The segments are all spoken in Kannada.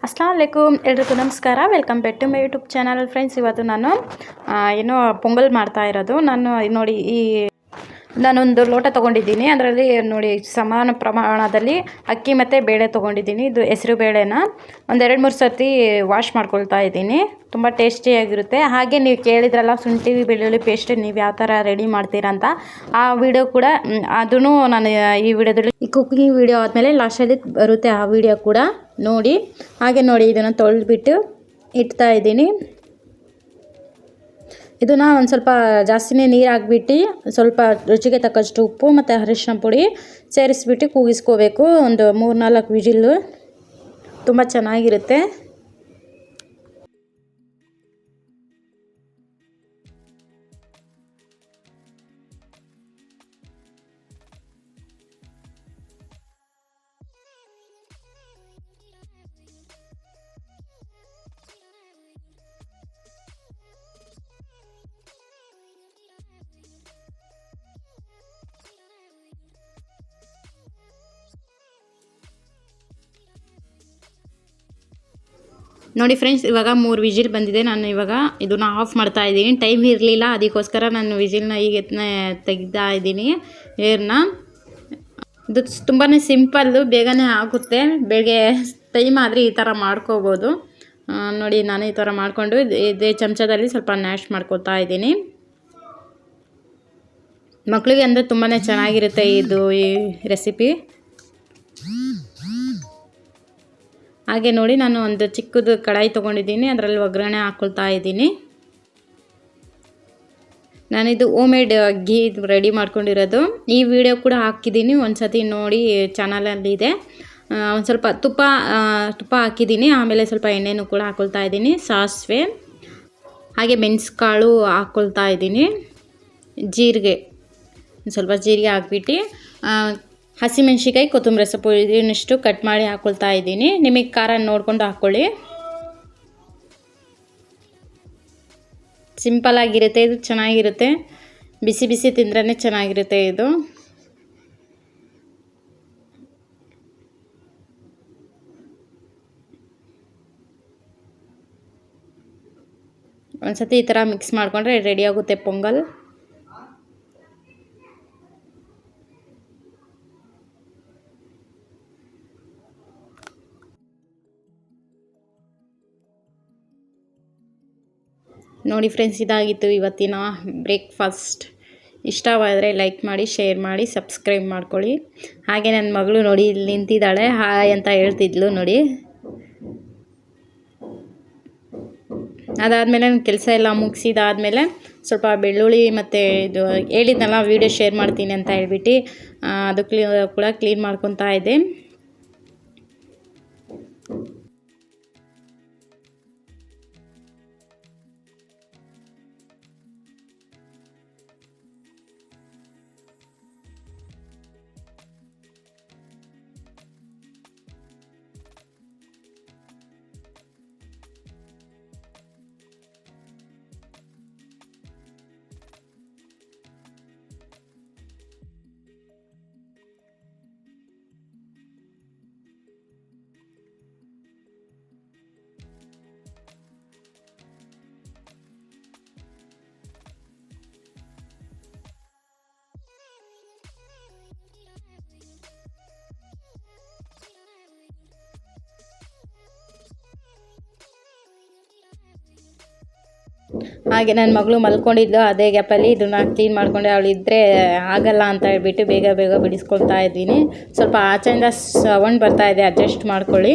ಅಸ್ಸಲಾಮು ಅಲೈಕುಮ್ ಎಲ್ರಿಗೂ ನಮಸ್ಕಾರ. Welcome back to my YouTube channel. Friends, ಇವತ್ತು ನಾನು ಏನೋ ಪೊಂಗಲ್ ಮಾಡ್ತಾ ಇರೋದು. ನಾನು ನೋಡಿ ನಾನೊಂದು ಲೋಟ ತೊಗೊಂಡಿದ್ದೀನಿ. ಅದರಲ್ಲಿ ನೋಡಿ ಸಮಾನ ಪ್ರಮಾಣದಲ್ಲಿ ಅಕ್ಕಿ ಮತ್ತು ಬೇಳೆ ತೊಗೊಂಡಿದ್ದೀನಿ. ಇದು ಹೆಸರು ಬೇಳೆನ ಒಂದು 2-3 ಸರ್ತಿ ವಾಶ್ ಮಾಡ್ಕೊಳ್ತಾ ಇದ್ದೀನಿ. ತುಂಬ ಟೇಸ್ಟಿಯಾಗಿರುತ್ತೆ. ಹಾಗೆ ನೀವು ಕೇಳಿದ್ರಲ್ಲ ಶುಂಠಿ ಬೆಳ್ಳುಳ್ಳಿ ಪೇಸ್ಟ್ ನೀವು ಯಾವ ಥರ ರೆಡಿ ಮಾಡ್ತೀರಾ ಅಂತ, ಆ ವಿಡಿಯೋ ಕೂಡ ಅದೂ ನಾನು ಈ ವಿಡಿಯೋದಲ್ಲಿ ಈ ಕುಕ್ಕಿಂಗ್ ವಿಡಿಯೋ ಆದಮೇಲೆ ಲಾಸ್ಟಲ್ಲಿ ಬರುತ್ತೆ. ಆ ವಿಡಿಯೋ ಕೂಡ ನೋಡಿ. ಹಾಗೆ ನೋಡಿ ಇದನ್ನು ತೊಳೆದ್ಬಿಟ್ಟು ಇಡ್ತಾ ಇದ್ದೀನಿ. ಇದನ್ನು ಒಂದು ಸ್ವಲ್ಪ ಜಾಸ್ತಿನೇ ನೀರು ಹಾಕ್ಬಿಟ್ಟು ಸ್ವಲ್ಪ ರುಚಿಗೆ ತಕ್ಕಷ್ಟು ಉಪ್ಪು ಮತ್ತು ಅರಿಶಿನ ಪುಡಿ ಸೇರಿಸ್ಬಿಟ್ಟು ಕೂಗಿಸ್ಕೋಬೇಕು. ಒಂದು 3-4 ವಿಜಿಲ್ಲು. ತುಂಬ ಚೆನ್ನಾಗಿರುತ್ತೆ. ನೋಡಿ ಫ್ರೆಂಡ್ಸ್, ಇವಾಗ 3 ವಿಜಿಲ್ ಬಂದಿದೆ. ನಾನು ಇವಾಗ ಇದನ್ನು ಆಫ್ ಮಾಡ್ತಾ ಇದ್ದೀನಿ. ಟೈಮ್ ಇರಲಿಲ್ಲ, ಅದಕ್ಕೋಸ್ಕರ ನಾನು ವಿಜಿಲ್ನ ಈಗ ತೆಗಿತಾ ಇದ್ದೀನಿ ಏರ್ನ. ಇದು ತುಂಬಾ ಸಿಂಪಲ್ಲು, ಬೇಗನೆ ಆಗುತ್ತೆ. ಬೆಳಗ್ಗೆ ಟೈಮ್ ಆದರೆ ಈ ಥರ ಮಾಡ್ಕೋಬೋದು. ನೋಡಿ ನಾನು ಈ ಥರ ಮಾಡಿಕೊಂಡು ಇದೇ ಚಮಚದಲ್ಲಿ ಸ್ವಲ್ಪ ನ್ಯಾಶ್ ಮಾಡ್ಕೊತಾ ಇದ್ದೀನಿ. ಮಕ್ಕಳಿಗೆ ಅಂದರೆ ತುಂಬಾ ಚೆನ್ನಾಗಿರುತ್ತೆ ಈ ರೆಸಿಪಿ. ಹಾಗೆ ನೋಡಿ ನಾನು ಒಂದು ಚಿಕ್ಕದು ಕಡಾಯಿ ತೊಗೊಂಡಿದ್ದೀನಿ. ಅದರಲ್ಲಿ ಒಗ್ಗರಣೆ ಹಾಕ್ಕೊಳ್ತಾ ಇದ್ದೀನಿ. ನಾನಿದು ಹೋಮ್ಮೇಡ್ ಘೀ ರೆಡಿ ಮಾಡ್ಕೊಂಡಿರೋದು. ಈ ವಿಡಿಯೋ ಕೂಡ ಹಾಕಿದ್ದೀನಿ, ಒಂದು ಸತಿ ನೋಡಿ, ಚಾನಲಲ್ಲಿ ಇದೆ. ಒಂದು ಸ್ವಲ್ಪ ತುಪ್ಪ ಹಾಕಿದ್ದೀನಿ. ಆಮೇಲೆ ಸ್ವಲ್ಪ ಎಣ್ಣೆನೂ ಕೂಡ ಹಾಕ್ಕೊಳ್ತಾ ಇದ್ದೀನಿ. ಸಾಸಿವೆ ಹಾಗೆ ಮೆಣಸುಕಾಳು ಹಾಕ್ಕೊಳ್ತಾ ಇದ್ದೀನಿ. ಜೀರಿಗೆ, ಸ್ವಲ್ಪ ಜೀರಿಗೆ ಹಾಕ್ಬಿಟ್ಟು ಹಸಿಮೆಣ್ಸಿಕಾಯಿ, ಕೊತ್ತಂಬರಿ ಸೊಪ್ಪು ಇದನ್ನಿಷ್ಟು ಕಟ್ ಮಾಡಿ ಹಾಕ್ಕೊಳ್ತಾ ಇದ್ದೀನಿ. ನಿಮಗೆ ಖಾರ ನೋಡಿಕೊಂಡು ಹಾಕ್ಕೊಳ್ಳಿ. ಸಿಂಪಲ್ಲಾಗಿರುತ್ತೆ, ಇದು ಚೆನ್ನಾಗಿರುತ್ತೆ. ಬಿಸಿ ಬಿಸಿ ತಿಂದ್ರೇ ಚೆನ್ನಾಗಿರುತ್ತೆ ಇದು. ಒಂದು ಸತಿ ಈ ಥರ ಮಿಕ್ಸ್ ಮಾಡಿಕೊಂಡ್ರೆ ರೆಡಿ ಆಗುತ್ತೆ ಪೊಂಗಲ್. ನೋಡಿ ಫ್ರೆಂಡ್ಸ್, ಇದಾಗಿತ್ತು ಇವತ್ತಿನ ಬ್ರೇಕ್ಫಾಸ್ಟ್. ಇಷ್ಟವಾದರೆ ಲೈಕ್ ಮಾಡಿ, ಶೇರ್ ಮಾಡಿ, ಸಬ್ಸ್ಕ್ರೈಬ್ ಮಾಡ್ಕೊಳ್ಳಿ. ಹಾಗೆ ನನ್ನ ಮಗಳು ನೋಡಿ ಇಲ್ಲಿ ನಿಂತಿದ್ದಾಳೆ, ಹಾಯ್ ಅಂತ ಹೇಳ್ತಿದ್ಲು ನೋಡಿ. ಅದಾದಮೇಲೆ ನನ್ನ ಕೆಲಸ ಎಲ್ಲ ಮುಗಿಸಿದಾದ್ಮೇಲೆ ಸ್ವಲ್ಪ ಬೆಳ್ಳುಳ್ಳಿ ಮತ್ತು ಇದು ಹೇಳಿದ್ನಲ್ಲ ವೀಡಿಯೋ ಶೇರ್ ಮಾಡ್ತೀನಿ ಅಂತ ಹೇಳ್ಬಿಟ್ಟು ಅದು ಕೂಡ ಕ್ಲೀನ್ ಮಾಡ್ಕೊತಾ ಇದ್ದೆ. ಹಾಗೆ ನನ್ನ ಮಗಳು ಮಲ್ಕೊಂಡಿದ್ಲು. ಅದೇ ಗ್ಯಾಪಲ್ಲಿ ಇದನ್ನು ಕ್ಲೀನ್ ಮಾಡಿಕೊಂಡೆ. ಅವಳಿದ್ದರೆ ಆಗಲ್ಲ ಅಂತ ಹೇಳ್ಬಿಟ್ಟು ಬೇಗ ಬಿಡಿಸ್ಕೊಳ್ತಾ ಇದ್ದೀನಿ. ಸ್ವಲ್ಪ ಆಚೆಯಿಂದ ಸೌಂಡ್ ಬರ್ತಾ ಇದೆ, ಅಡ್ಜಸ್ಟ್ ಮಾಡ್ಕೊಳ್ಳಿ.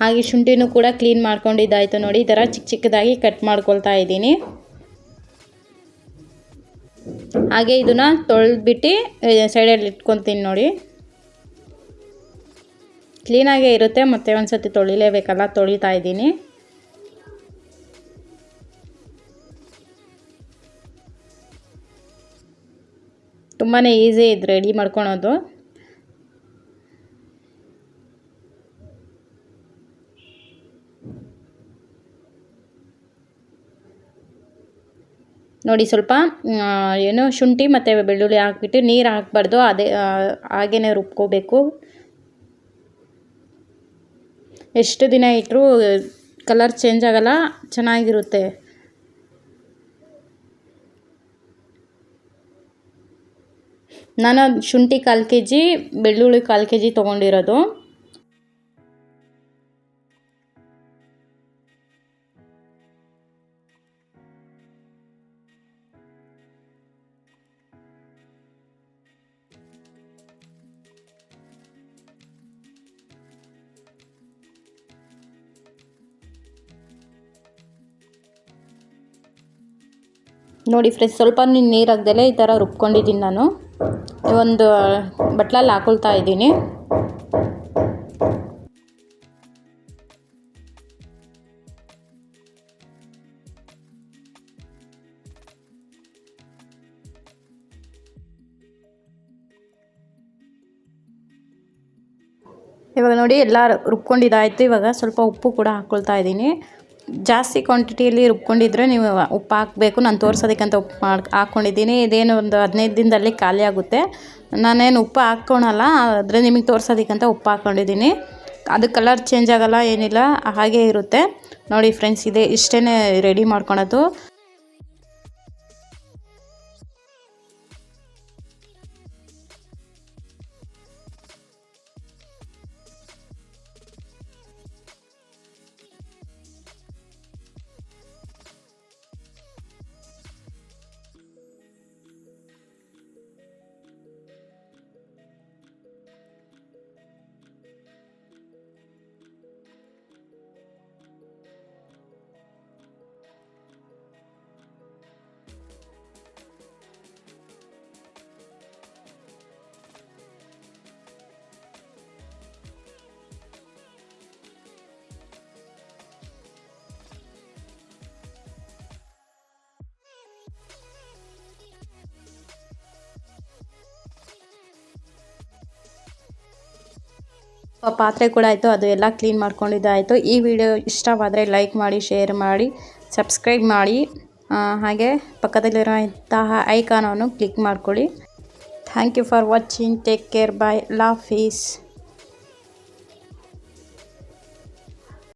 ಹಾಗೆ ಶುಂಠಿನೂ ಕೂಡ ಕ್ಲೀನ್ ಮಾಡ್ಕೊಂಡಿದ್ದಾಯಿತು ನೋಡಿ. ಈ ಥರ ಚಿಕ್ಕ ಚಿಕ್ಕದಾಗಿ ಕಟ್ ಮಾಡ್ಕೊಳ್ತಾ ಇದ್ದೀನಿ. ಹಾಗೆ ಇದನ್ನು ತೊಳೆದ್ಬಿಟ್ಟು ಸೈಡಲ್ಲಿ ಇಟ್ಕೊತೀನಿ ನೋಡಿ. ಕ್ಲೀನಾಗೇ ಇರುತ್ತೆ, ಮತ್ತೆ ಒಂದು ಸತಿ ತೊಳಿಲೇಬೇಕಲ್ಲ, ತೊಳಿತಾ ಇದ್ದೀನಿ. ತುಂಬಾ ಈಸಿ ಇದು ರೆಡಿ ಮಾಡ್ಕೊಳೋದು. ನೋಡಿ ಸ್ವಲ್ಪ ಏನು ಶುಂಠಿ ಮತ್ತು ಬೆಳ್ಳುಳ್ಳಿ ಹಾಕ್ಬಿಟ್ಟು ನೀರು ಹಾಕಬಾರ್ದು, ಅದೇ ಹಾಗೇ ರುಬ್ಕೋಬೇಕು. ಎಷ್ಟು ದಿನ ಇಟ್ಟರೂ ಕಲರ್ ಚೇಂಜ್ ಆಗಲ್ಲ, ಚೆನ್ನಾಗಿರುತ್ತೆ. ನಾನು ಶುಂಠಿ 1/4 kg, ಬೆಳ್ಳುಳ್ಳಿ 1/4 kg ತೊಗೊಂಡಿರೋದು. ನೋಡಿ ಫ್ರೆಂಡ್ಸ್, ಸ್ವಲ್ಪ ನೀರು ಹಾಕ್ದಲೇ ಈ ಥರ ರುಬ್ಕೊಂಡಿದ್ದೀನಿ ನಾನು. ಒಂದು ಬಟ್ಲಲ್ಲಿ ಹಾಕೊಳ್ತಾ ಇದ್ದೀನಿ. ಇವಾಗ ನೋಡಿ ಎಲ್ಲ ರುಬ್ಕೊಂಡಿದ್ದಾಯಿತು. ಇವಾಗ ಸ್ವಲ್ಪ ಉಪ್ಪು ಕೂಡ ಹಾಕ್ಕೊಳ್ತಾ ಇದ್ದೀನಿ. ಜಾಸ್ತಿ ಕ್ವಾಂಟಿಟಿಯಲ್ಲಿ ರುಬ್ಕೊಂಡಿದ್ರೆ ನೀವು ಉಪ್ಪು ಹಾಕಬೇಕು. ನಾನು ತೋರಿಸೋದಕ್ಕಂತ ಉಪ್ಪು ಹಾಕ್ಕೊಂಡಿದ್ದೀನಿ. ಇದೇನು ಒಂದು 15 ದಿನದಲ್ಲಿ ಖಾಲಿ ಆಗುತ್ತೆ. ನಾನೇನು ಉಪ್ಪು ಹಾಕ್ಕೊಳಲ್ಲ, ಆದರೆ ನಿಮಗೆ ತೋರಿಸೋದಕ್ಕಂತ ಉಪ್ಪು ಹಾಕ್ಕೊಂಡಿದ್ದೀನಿ. ಅದು ಕಲರ್ ಚೇಂಜ್ ಆಗೋಲ್ಲ, ಏನಿಲ್ಲ, ಹಾಗೇ ಇರುತ್ತೆ ನೋಡಿ ಫ್ರೆಂಡ್ಸ್. ಇಷ್ಟೇ ರೆಡಿ ಮಾಡ್ಕೊಳೋದು. ಪಾತ್ರೆ ಕೂಡ ಆಯಿತು, ಅದು ಎಲ್ಲ ಕ್ಲೀನ್ ಮಾಡ್ಕೊಂಡಿದ್ದಾಯಿತು. ಈ ವಿಡಿಯೋ ಇಷ್ಟವಾದರೆ ಲೈಕ್ ಮಾಡಿ, ಶೇರ್ ಮಾಡಿ, ಸಬ್ಸ್ಕ್ರೈಬ್ ಮಾಡಿ. ಹಾಗೆ ಪಕ್ಕದಲ್ಲಿರುವಂತಹ ಐಕಾನನ್ನು ಕ್ಲಿಕ್ ಮಾಡ್ಕೊಳ್ಳಿ. Thank you for watching. Take care. Bye. Love, piece.